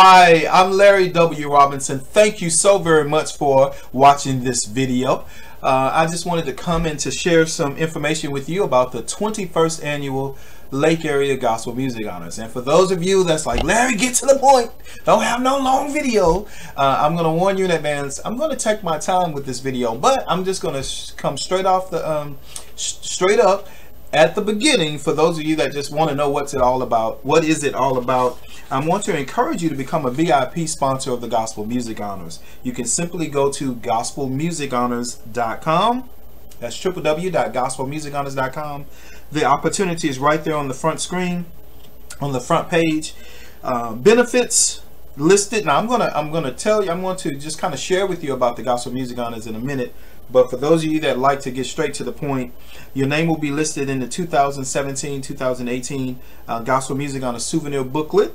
Hi, I'm Larry W. Robinson. Thank you so very much for watching this video. I just wanted to come in to share some information with you about the 21st annual Lake Area Gospel Music Honors. And for those of you that's like, Larry, get to the point, don't have no long video, I'm going to warn you in advance, I'm going to take my time with this video, but I'm just going to come straight off the straight up at the beginning. For those of you that just want to know what's it all about, what is it all about, I want to encourage you to become a VIP sponsor of the Gospel Music Honors. You can simply go to gospelmusichonors.com. That's www.gospelmusichonors.com. The opportunity is right there on the front screen, on the front page. Benefits listed. Now I'm gonna tell you, I'm going to just kind of share with you about the Gospel Music Honors in a minute. But for those of you that like to get straight to the point, your name will be listed in the 2017-2018 Gospel Music Honors souvenir booklet.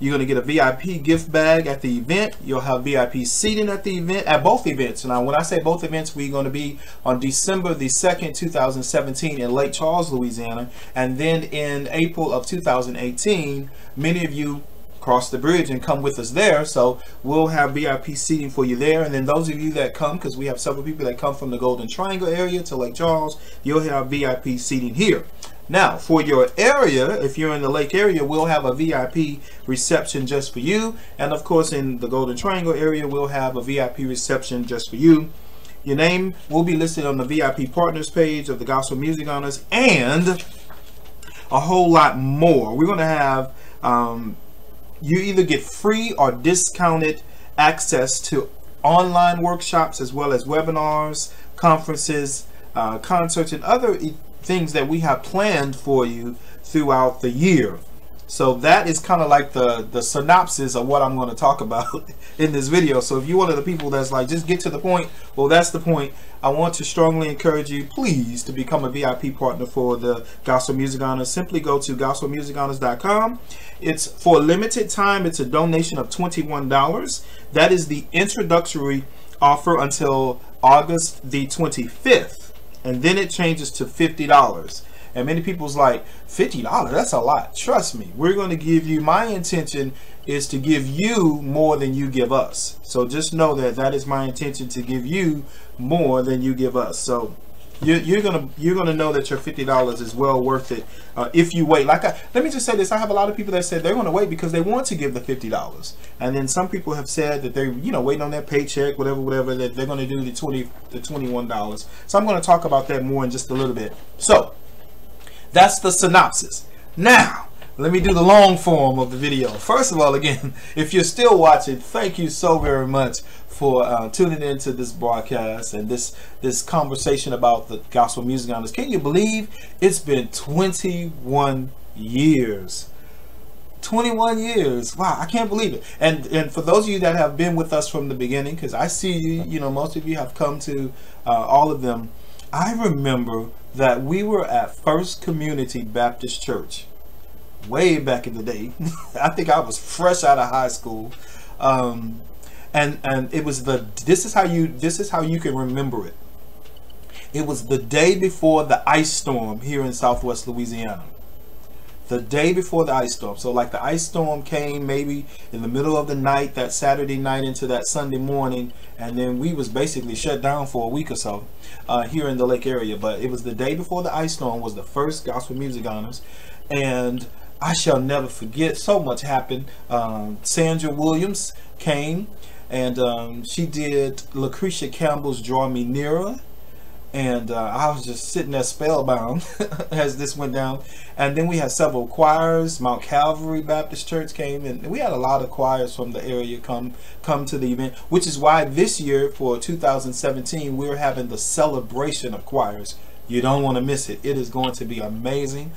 You're going to get a VIP gift bag at the event. You'll have VIP seating at the event, at both events. Now, when I say both events, we're going to be on December the 2nd, 2017 in Lake Charles, Louisiana. And then in April of 2018, many of you cross the bridge and come with us there. So we'll have VIP seating for you there. And then those of you that come, because we have several people that come from the Golden Triangle area to Lake Charles, you'll have VIP seating here. Now, for your area, if you're in the Lake area, we'll have a VIP reception just for you. And of course, in the Golden Triangle area, we'll have a VIP reception just for you. Your name will be listed on the VIP partners page of the Gospel Music Honors, and a whole lot more. We're going to have, you either get free or discounted access to online workshops, as well as webinars, conferences, concerts, and other things that we have planned for you throughout the year. So that is kind of like the synopsis of what I'm going to talk about in this video. So if you're one of the people that's like, just get to the point, well, that's the point. I want to strongly encourage you, please, to become a VIP partner for the Gospel Music Honors. Simply go to gospelmusichonors.com. It's for a limited time. It's a donation of $21. That is the introductory offer until August the 25th. And then it changes to $50. And many people's like, $50, that's a lot. Trust me, we're going to give you, my intention is to give you more than you give us. So just know that that is my intention, to give you more than you give us. So you're gonna know that your $50 is well worth it if you wait. Let me just say this: I have a lot of people that said they're going to wait because they want to give the $50, and then some people have said that they're waiting on their paycheck, whatever, that they're going to do the $21. So I'm going to talk about that more in just a little bit. So that's the synopsis. Now let me do the long form of the video. First of all, again, if you're still watching, thank you so very much for tuning into this broadcast and this conversation about the Gospel Music Honors. Can you believe it's been 21 years? 21 years. Wow, I can't believe it. And for those of you that have been with us from the beginning, because I see you, most of you have come to all of them. I remember that we were at First Community Baptist Church way back in the day. I think I was fresh out of high school. And it was this is how you can remember it. It was the day before the ice storm here in Southwest Louisiana. The day before the ice storm. So like the ice storm came maybe in the middle of the night, that Saturday night into that Sunday morning, and then we was basically shut down for a week or so here in the Lake area. But it was the day before the ice storm, was the first Gospel Music Honors, and I shall never forget, so much happened. Sandra Williams came, and she did Lucretia Campbell's Draw Me Nearer. And I was just sitting there spellbound as this went down. And then we had several choirs. Mount Calvary Baptist Church came, and we had a lot of choirs from the area come to the event, which is why this year for 2017 we're having the celebration of choirs. You don't want to miss it. It is going to be amazing.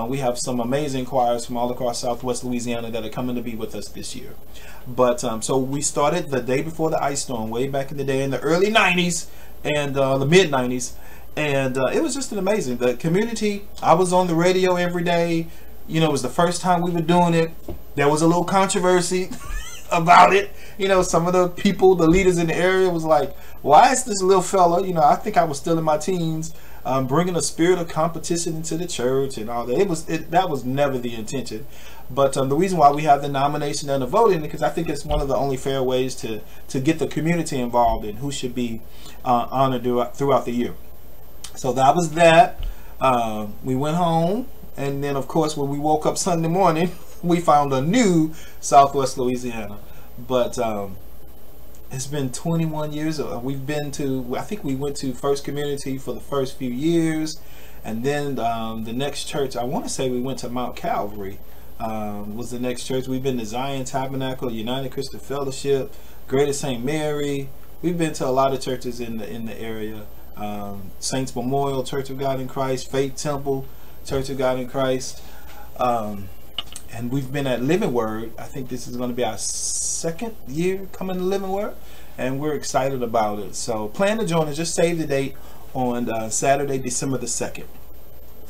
We have some amazing choirs from all across Southwest Louisiana that are coming to be with us this year. But so we started the day before the ice storm, way back in the day in the early 90s and the mid 90s. And it was just an amazing, the community. I was on the radio every day. It was the first time we were doing it. There was a little controversy about it. You know, some of the people, the leaders in the area was like, why is this little fella, you know, I think I was still in my teens, bringing a spirit of competition into the church and all that. That was never the intention. But the reason why we have the nomination and the voting, because I think it's one of the only fair ways to get the community involved in who should be honored throughout the year. So that was that. We went home, and then of course when we woke up Sunday morning, we found a new Southwest Louisiana. But it's been 21 years. We've been to, I think we went to First Community for the first few years, and then the next church, I want to say we went to Mount Calvary, was the next church. We've been to Zion Tabernacle, United Christian Fellowship, Greater St. Mary. We've been to a lot of churches in the area. Saints Memorial Church of God in Christ, Faith Temple Church of God in Christ, and we've been at Living Word. I think this is going to be our second year coming to Living Word, and we're excited about it. So plan to join us. Just save the date on Saturday, December the 2nd.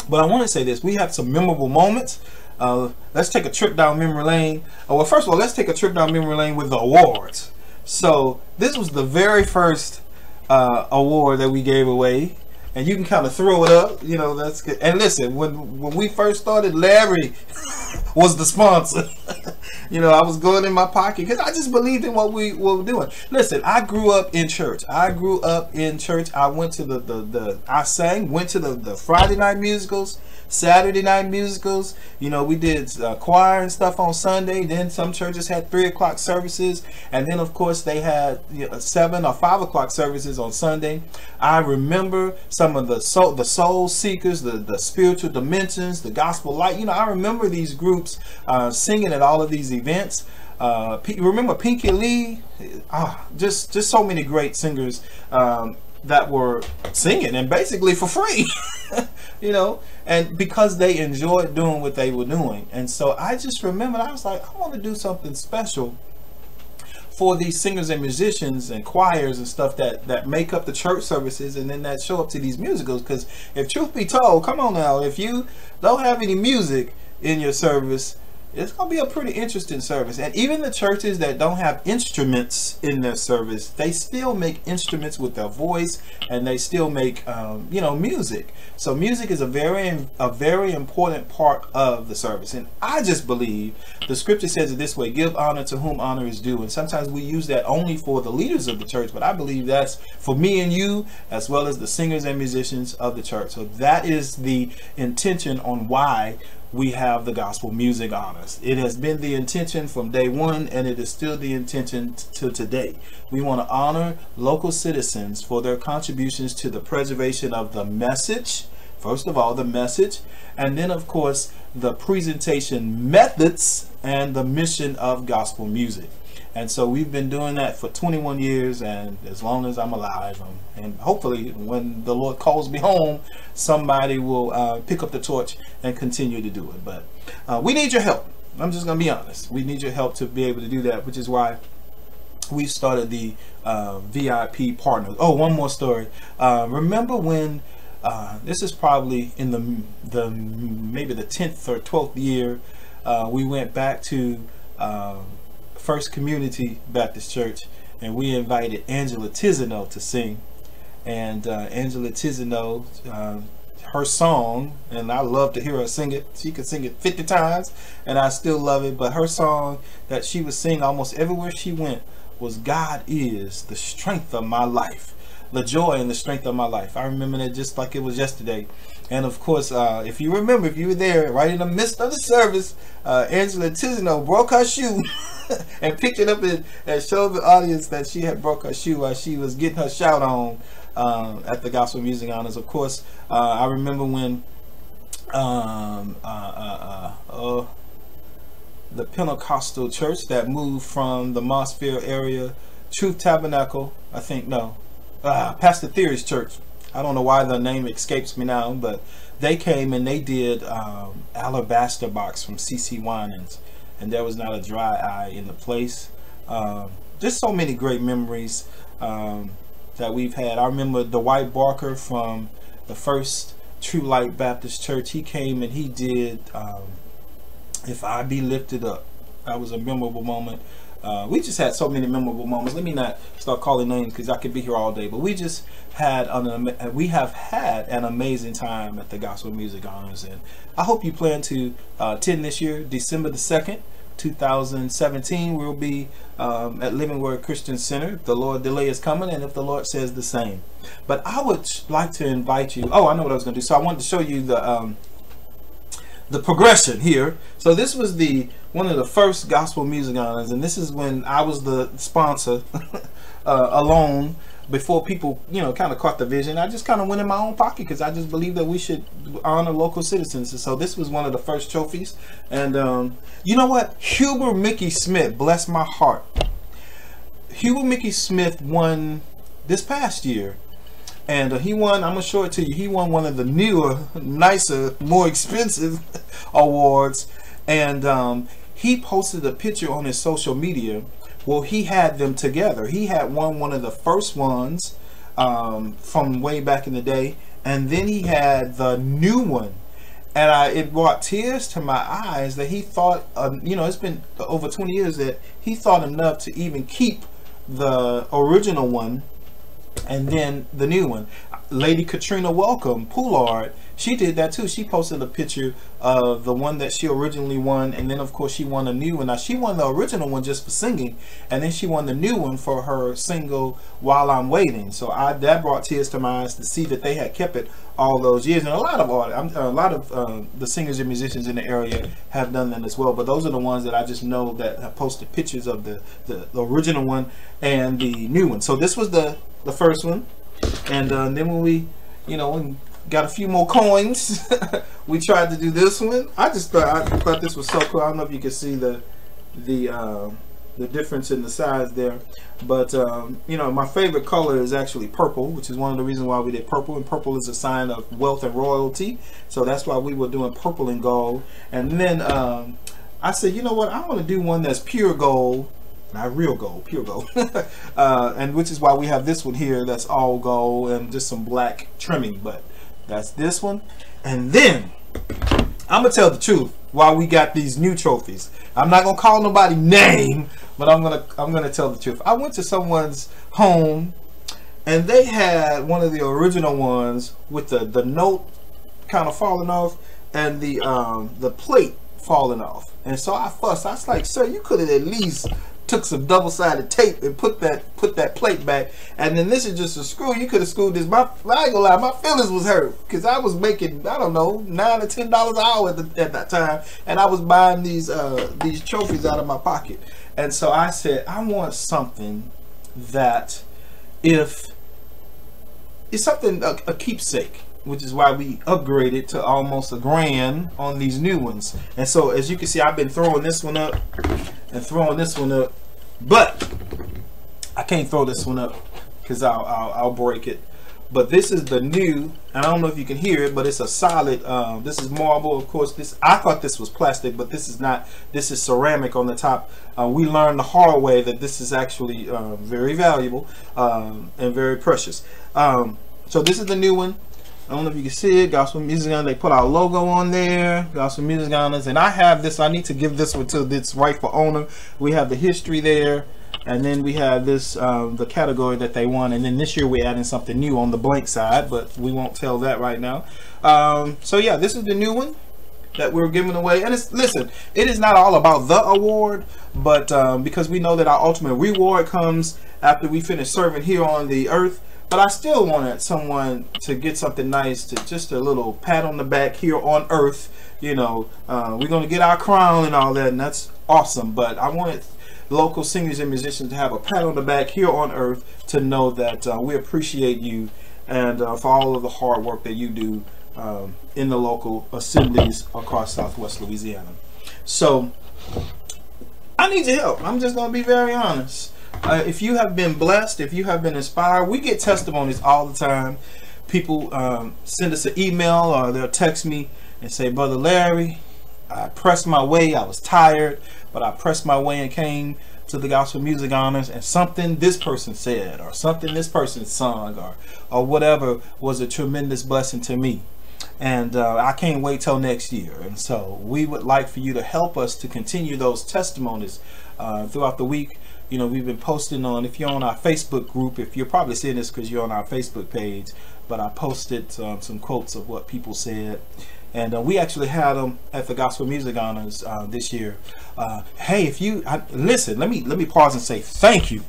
But I want to say this: we have some memorable moments. Let's take a trip down memory lane. Well, first of all, let's take a trip down memory lane with the awards. So this was the very first award that we gave away, and you can kind of throw it up, you know. That's good. And listen, when we first started, Larry was the sponsor. You know, I was going in my pocket because I just believed in what we were doing. Listen, I grew up in church. I went to I sang, went to the Friday night musicals, Saturday night musicals. You know, we did choir and stuff on Sunday. Then some churches had 3 o'clock services, and then of course they had 7 or 5 o'clock services on Sunday. I remember some of the soul seekers, the spiritual dimensions, the gospel light. You know, I remember these groups singing at all of these events. Remember Pinky Lee? Just so many great singers that were singing, and basically for free. You know, and because they enjoyed doing what they were doing. And so I just remember, I was like, I want to do something special for these singers and musicians and choirs and stuff that make up the church services, and then that show up to these musicals. Because if truth be told, come on now, if you don't have any music in your service, it's going to be a pretty interesting service. And even the churches that don't have instruments in their service, they still make instruments with their voice, and they still make you know, music. So music is a very important part of the service. And I just believe the scripture says it this way: give honor to whom honor is due. And sometimes we use that only for the leaders of the church, but I believe that's for me and you, as well as the singers and musicians of the church. So that is the intention on why we have the Gospel Music Honors. It has been the intention from day one, and it is still the intention to today. We want to honor local citizens for their contributions to the preservation of the message. First of all, the message, and then of course the presentation methods and the mission of gospel music. And so we've been doing that for 21 years, and as long as I'm alive, and hopefully when the Lord calls me home, somebody will pick up the torch and continue to do it. But we need your help. I'm just going to be honest. We need your help to be able to do that, which is why we started the VIP partners. Oh, one more story. Remember when this is probably in the maybe the 10th or 12th year, we went back to First Community Baptist Church, and we invited Angela Tizano to sing. And Angela Tizano, her song, and I love to hear her sing it. She could sing it 50 times and I still love it. But her song that she was singing almost everywhere she went was "God is the strength of my life, the joy and the strength of my life." I remember that just like it was yesterday. And of course, if you remember, if you were there right in the midst of the service, Angela Tizano broke her shoe and picked it up and showed the audience that she had broke her shoe while she was getting her shout on at the Gospel Music Honors. Of course, I remember when the Pentecostal church that moved from the Mossville area, Truth Tabernacle, I think, no, Pastor Theory's church. I don't know why the name escapes me now, but they came and they did Alabaster Box from CC Winans, and there was not a dry eye in the place. Just so many great memories that we've had. I remember Dwight Barker from the First True Light Baptist Church. He came and he did If I Be Lifted Up. That was a memorable moment. We just had so many memorable moments. Let me not start calling names because I could be here all day. But we just had we have had an amazing time at the Gospel Music Honors, and I hope you plan to attend this year, December the 2nd. 2017. We'll be at Living Word Christian Center. If the Lord delay is coming, and if the Lord says the same. But I would like to invite you. Oh, I know what I was going to do. So I wanted to show you the progression here. So this was one of the first Gospel Music Honors, and this is when I was the sponsor alone. Before people, kind of caught the vision, I just kind of went in my own pocket because I just believe that we should honor local citizens. And so this was one of the first trophies. And you know what? Huber Mickey Smith, bless my heart. Huber Mickey Smith won this past year. And he won, I'm going to show it to you, he won one of the newer, nicer, more expensive awards. And he posted a picture on his social media. Well, he had them together. He had won one of the first ones from way back in the day, and then he had the new one, and it brought tears to my eyes that he thought, it's been over 20 years that he thought enough to even keep the original one and then the new one. Lady Katrina Welcome Poulard, she did that too. She posted a picture of the one that she originally won, and then of course she won a new one. Now she won the original one just for singing, and then she won the new one for her single While I'm Waiting. So that brought tears to my eyes to see that they had kept it all those years. And a lot of the singers and musicians in the area have done that as well. But those are the ones that I just know that have posted pictures of the original one and the new one. So this was the first one, and then when we got a few more coins, we tried to do this one. I thought this was so cool. I don't know if you can see the difference in the size there, but my favorite color is actually purple, which is one of the reasons why we did purple, and purple is a sign of wealth and royalty, so that's why we were doing purple and gold. And then I said, you know what, I want to do one that's pure gold. Not real gold, pure gold. And which is why we have this one here that's all gold and just some black trimming. But that's this one. And then I'm gonna tell the truth while we got these new trophies. I'm not gonna call nobody name, but I'm gonna tell the truth. I went to someone's home and they had one of the original ones with the note kind of falling off and the plate falling off. And so I fussed. I was like, sir, you could have at least took some double-sided tape and put that plate back, and then this is just a screw. You could have screwed this. I ain't gonna lie, my feelings was hurt because I was making, I don't know, $9 or $10 an hour at that time, and I was buying these trophies out of my pocket. And so I said, I want something that if it's something a keepsake, which is why we upgraded to almost $1,000 on these new ones. And so as you can see, I've been throwing this one up and throwing this one up, but I can't throw this one up because I'll break it. But this is the new, and I don't know if you can hear it, but it's a solid, this is marble. Of course, I thought this was plastic, but this is not. This is ceramic on the top. We learned the hard way that this is actually very valuable and very precious. So this is the new one. I don't know if you can see it. Gospel Music Honors. They put our logo on there. Gospel Music Honors. And I have this. I need to give this one to its rightful owner. We have the history there. And then we have this, the category that they won. And then this year we're adding something new on the blank side. But we won't tell that right now. So yeah, this is the new one that we're giving away. And listen, it is not all about the award. But because we know that our ultimate reward comes after we finish serving here on the earth. But I still wanted someone to get something nice, to just a little pat on the back here on earth. We're going to get our crown and all that, and that's awesome. But I wanted local singers and musicians to have a pat on the back here on earth to know that we appreciate you and for all of the hard work that you do in the local assemblies across Southwest Louisiana. So I need your help. I'm just going to be very honest. If you have been blessed, if you have been inspired, we get testimonies all the time. People send us an email or they'll text me and say, Brother Larry, I pressed my way. I was tired, but I pressed my way and came to the Gospel Music Honors, and something this person said or something this person sung or whatever was a tremendous blessing to me. And I can't wait till next year. And so we would like for you to help us to continue those testimonies throughout the week. You know, we've been posting on, if you're on our Facebook group, if you're probably seeing this because you're on our Facebook page, but I posted some quotes of what people said. And we actually had them at the Gospel Music Honors this year. Hey, if you listen, let me pause and say thank you.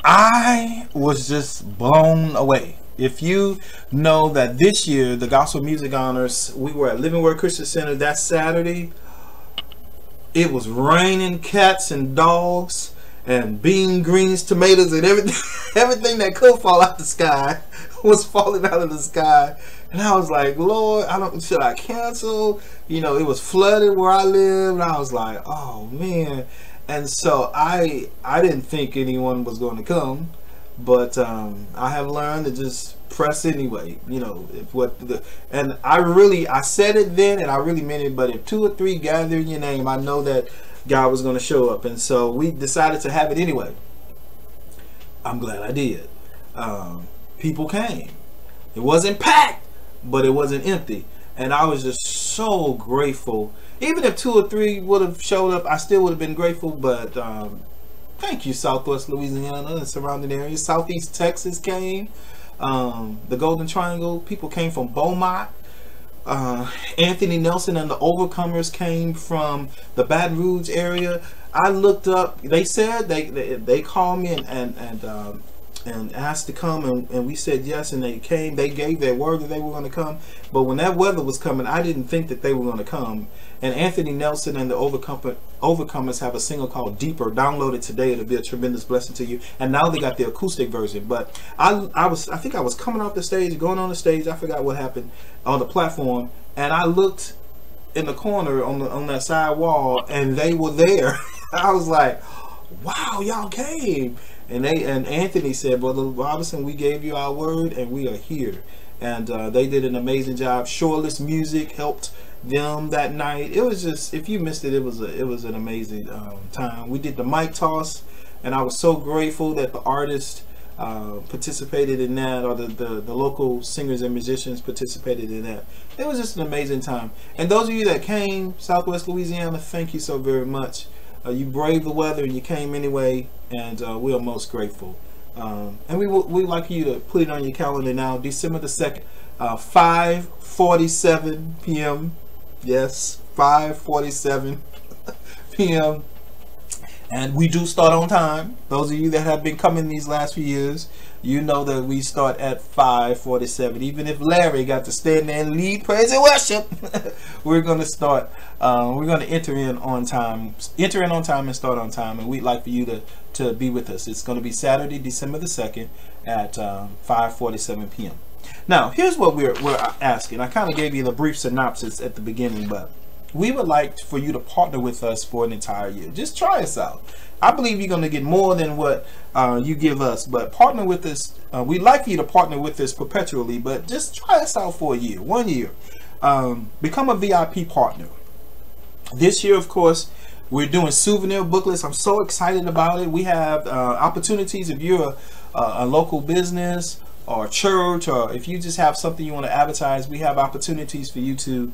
I was just blown away. If you know that this year, the Gospel Music Honors, we were at Living Word Christian Center that Saturday. It was raining cats and dogs and bean greens, tomatoes, and everything, everything that could fall out the sky was falling out of the sky. And I was like, Lord, should I cancel? You know, it was flooded where I live. And I was like, oh man. And so I didn't think anyone was going to come, but I have learned to just press anyway. You know, and I said it then, and I really meant it. But if 2 or 3 gather in your name, I know that God was going to show up, and so we decided to have it anyway. I'm glad I did. People came. It wasn't packed, but it wasn't empty, and I was just so grateful. Even if 2 or 3 would have showed up, I still would have been grateful. But thank you, Southwest Louisiana and surrounding areas. Southeast Texas came. The Golden Triangle people came from Beaumont. Anthony Nelson and the Overcomers came from the Baton Rouge area. I looked up. They said they called me and asked to come, and we said yes, and they came. They gave their word that they were going to come. But when that weather was coming, I didn't think that they were going to come. And Anthony Nelson and the Overcomers have a single called Deeper. Download it today. It'll be a tremendous blessing to you. And now they got the acoustic version. But I think I was coming off the stage, going on the stage. I forgot what happened on the platform, and I looked in the corner on that side wall, and they were there. I was like, wow, y'all came. And Anthony said, Brother Robinson, we gave you our word, and we are here. And they did an amazing job. Shoreless Music helped them that night. It was just, if you missed it, it was an amazing time. We did the mic toss, and I was so grateful that the artists participated in that, or the local singers and musicians participated in that. It was just an amazing time. And those of you that came, Southwest Louisiana, thank you so very much. You braved the weather and you came anyway, and we are most grateful. And we'd like you to put it on your calendar now, December the 2nd, 5:47 p.m. Yes, 5:47 p.m. And we do start on time. Those of you that have been coming these last few years, you know that we start at 5:47. Even if Larry got to stand there and lead praise and worship, we're going to start. We're going to enter in on time and start on time. And we'd like for you to be with us. It's going to be Saturday, December the 2nd at 5:47 p.m. Now, here's what we're asking. I kind of gave you the brief synopsis at the beginning, but we would like for you to partner with us for an entire year. Just try us out. I believe you're going to get more than what you give us, but partner with us. We'd like for you to partner with us perpetually, but just try us out for a year, 1 year. Become a VIP partner. This year, of course, we're doing souvenir booklets. I'm so excited about it. We have opportunities. If you're a local business or church, or if you just have something you want to advertise, we have opportunities for you to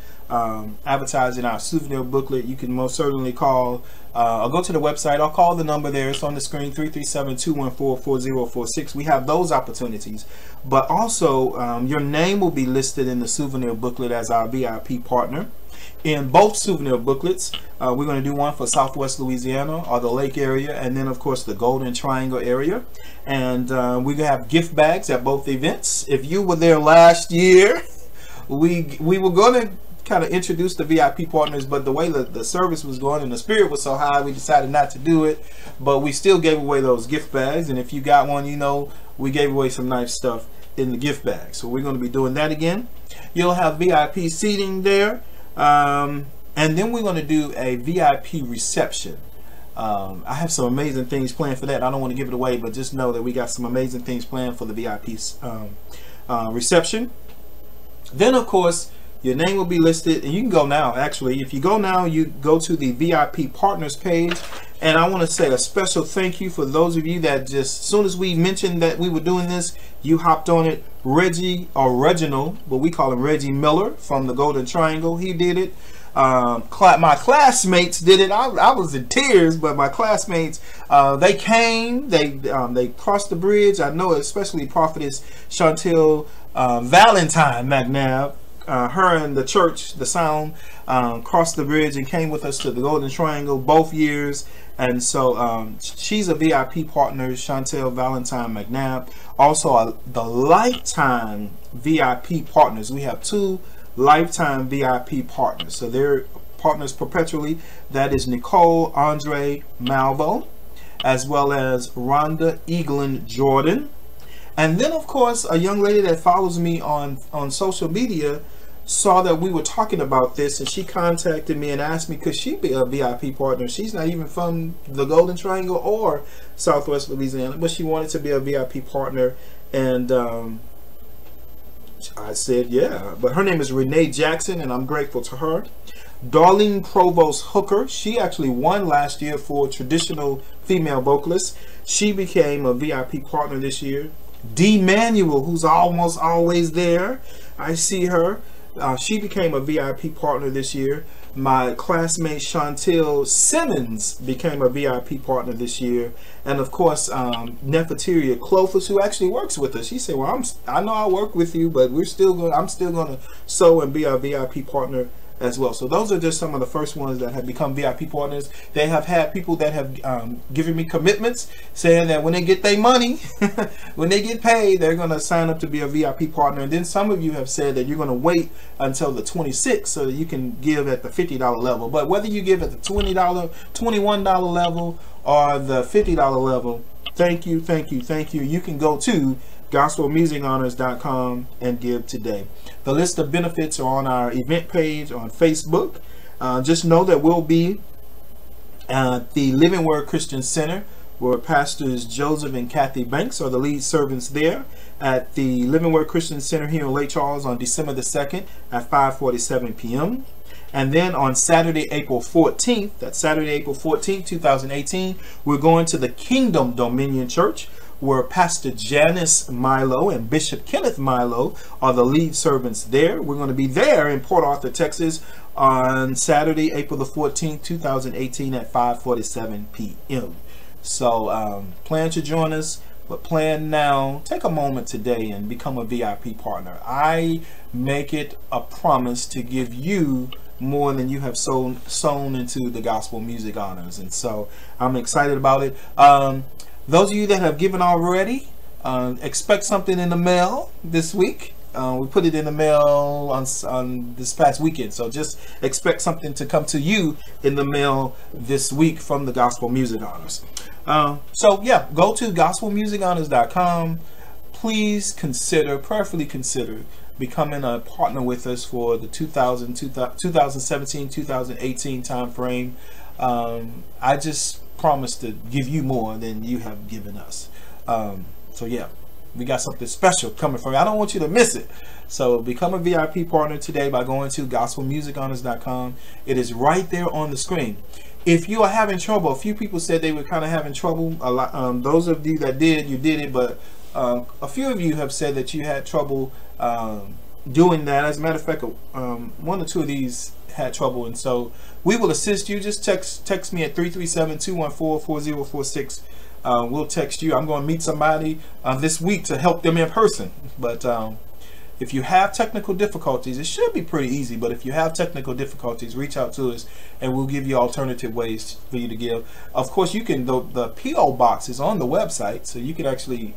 advertise in our souvenir booklet. You can most certainly call or go to the website or call the number there. It's on the screen, 337-214-4046. We have those opportunities, but also your name will be listed in the souvenir booklet as our VIP partner. In both souvenir booklets, we're going to do one for Southwest Louisiana or the Lake area, and then of course the Golden Triangle area. And we're going to have gift bags at both events. If you were there last year, we were going to kind of introduce the VIP partners, but the way the service was going and the spirit was so high, we decided not to do it. But we still gave away those gift bags, and if you got one, you know we gave away some nice stuff in the gift bag. So we're going to be doing that again. You'll have VIP seating there. And then we're going to do a VIP reception. I have some amazing things planned for that. I don't want to give it away, but just know that we got some amazing things planned for the VIP reception. Then, of course, your name will be listed, and you can go now. Actually, if you go now, you go to the VIP partners page, And I want to say a special thank you for those of you that just, as soon as we mentioned that we were doing this, you hopped on it. Reggie, or Reginald, but we call him Reggie Miller from the Golden Triangle. He did it. My classmates did it. I was in tears, but my classmates, they came, they crossed the bridge. I know especially Prophetess Chantel Valentine McNabb, her and the church, the sound, crossed the bridge and came with us to the Golden Triangle both years. And so she's a VIP partner, Chantel Valentine McNabb. Also the lifetime VIP partners. We have 2 lifetime VIP partners, so they're partners perpetually. That is Nicole Andre Malvo, as well as Rhonda Eaglin Jordan. And then of course a young lady that follows me on social media saw that we were talking about this, and she contacted me and asked me could she be a VIP partner. She's not even from the Golden Triangle or Southwest Louisiana, but she wanted to be a VIP partner. And I said yeah. But her name is Renee Jackson, and I'm grateful to her. Darlene Provost Hooker, she actually won last year for traditional female vocalist. She became a VIP partner this year. Dee Manuel, who's almost always there, I see her. She became a VIP partner this year. My classmate Chantel Simmons became a VIP partner this year. And of course, Nefertiti Clovis, who actually works with us. She said, well, I know I work with you, but I'm still going to sew and be a VIP partner as well. So those are just some of the first ones that have become VIP partners. They have had people that have given me commitments saying that when they get their money, when they get paid, they're going to sign up to be a VIP partner. And then some of you have said that you're going to wait until the 26th so that you can give at the $50 level. But whether you give at the $20, $21 level or the $50 level, thank you, thank you, thank you. You can go to gospelmusichonors.com and give today. The list of benefits are on our event page on Facebook. Just know that we'll be at the Living Word Christian Center, where Pastors Joseph and Kathy Banks are the lead servants there at the Living Word Christian Center here in Lake Charles on December the 2nd at 5:47 p.m. And then on Saturday, April 14th, that's Saturday, April 14th, 2018, we're going to the Kingdom Dominion Church, where Pastor Janice Milo and Bishop Kenneth Milo are the lead servants there. We're going to be there in Port Arthur, Texas on Saturday, April the 14th, 2018 at 5:47 p.m. So plan to join us, but plan now. Take a moment today and become a VIP partner. I make it a promise to give you more than you have sown into the Gospel Music Honors. And so I'm excited about it. Those of you that have given already, expect something in the mail this week. We put it in the mail on this past weekend, so just expect something to come to you in the mail this week from the Gospel Music Honors. So yeah, go to gospelmusichonors.com. Please prayerfully consider becoming a partner with us for the 2017-2018 time frame. I just promise to give you more than you have given us. So yeah, we got something special coming for you. I don't want you to miss it. So become a VIP partner today by going to gospelmusichonors.com. It is right there on the screen. If you are having trouble, a few people said they were kind of having trouble. A lot, those of you that did, you did it, but a few of you have said that you had trouble doing that. As a matter of fact, one or two of these had trouble, and so we will assist you. Just text me at 337-214-4046. We'll text you. I'm going to meet somebody this week to help them in person. But if you have technical difficulties, it should be pretty easy. But if you have technical difficulties, reach out to us and we'll give you alternative ways for you to give. Of course, you can. The PO box is on the website, so you can actually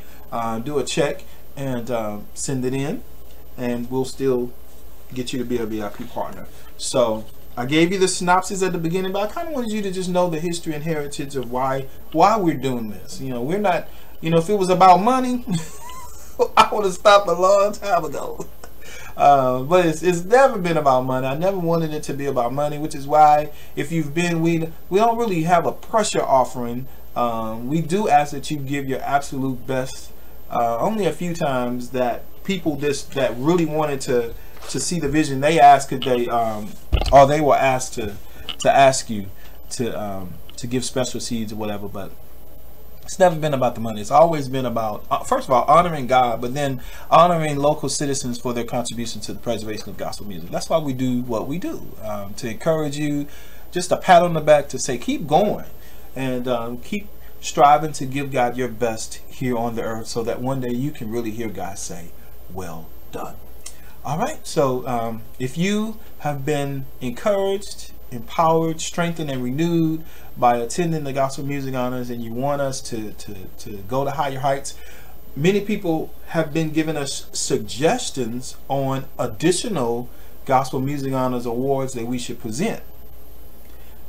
do a check and send it in, and we'll still get you to be a VIP partner. So I gave you the synopsis at the beginning, but I kind of wanted you to just know the history and heritage of why we're doing this. You know, we're not, if it was about money, I would have stopped a long time ago. But it's never been about money. I never wanted it to be about money, which is why if you've been, we don't really have a pressure offering. We do ask that you give your absolute best. Only a few times that people that really wanted to see the vision, they asked, could they or they were asked to ask you to to give special seeds or whatever. But it's never been about the money. It's always been about, first of all, honoring God, but then honoring local citizens for their contribution to the preservation of gospel music. That's why we do what we do, to encourage you, just a pat on the back to say, keep going, and keep striving to give God your best here on the earth, so that one day you can really hear God say, well done. All right, so if you have been encouraged, empowered, strengthened, and renewed by attending the Gospel Music Honors, and you want us to go to higher heights, many people have been giving us suggestions on additional Gospel Music Honors awards that we should present.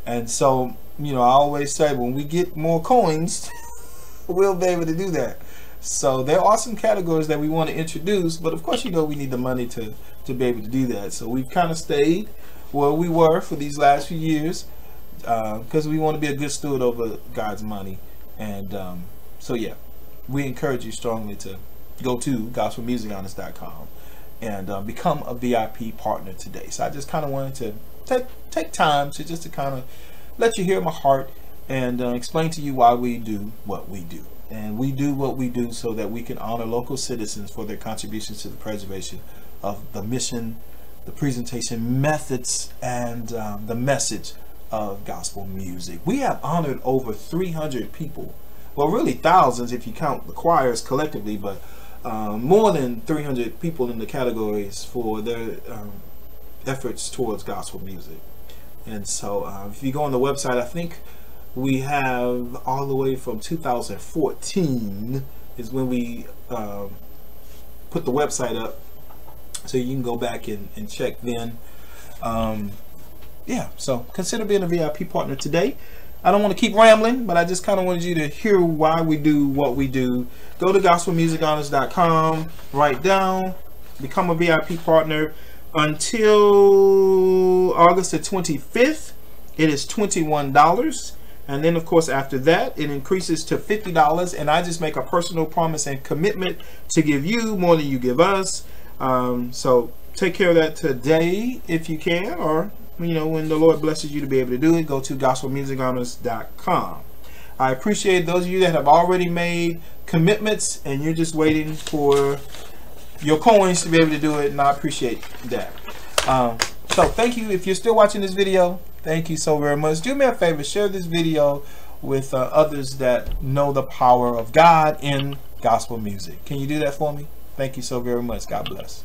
And so, you know, I always say, when we get more coins, we'll be able to do that. So there are some categories that we want to introduce, but of course, you know, we need the money to be able to do that. So we've kind of stayed where we were for these last few years, because we want to be a good steward over God's money. And so yeah, we encourage you strongly to go to gospelmusichonors.com and become a VIP partner today. So I just kind of wanted to take time to just to kind of let you hear my heart and explain to you why we do what we do. And we do what we do so that we can honor local citizens for their contributions to the preservation of the mission, the presentation methods, and the message of gospel music. We have honored over 300 people, well, really thousands if you count the choirs collectively, but more than 300 people in the categories for their efforts towards gospel music. And so if you go on the website, I think we have all the way from 2014 is when we put the website up, so you can go back and check then. Yeah, so consider being a VIP partner today. I don't want to keep rambling, but I just kind of wanted you to hear why we do what we do. Go to gospelmusichonors.com, write down, become a VIP partner. Until August the 25th, it is $21. And then, of course, after that, it increases to $50. And I just make a personal promise and commitment to give you more than you give us. So take care of that today if you can, or, you know, when the Lord blesses you to be able to do it, go to gospelmusichonors.com. I appreciate those of you that have already made commitments and you're just waiting for your coins to be able to do it, and I appreciate that. So thank you. If you're still watching this video, thank you so very much. Do me a favor, share this video with others that know the power of God in gospel music. Can you do that for me? Thank you so very much. God bless.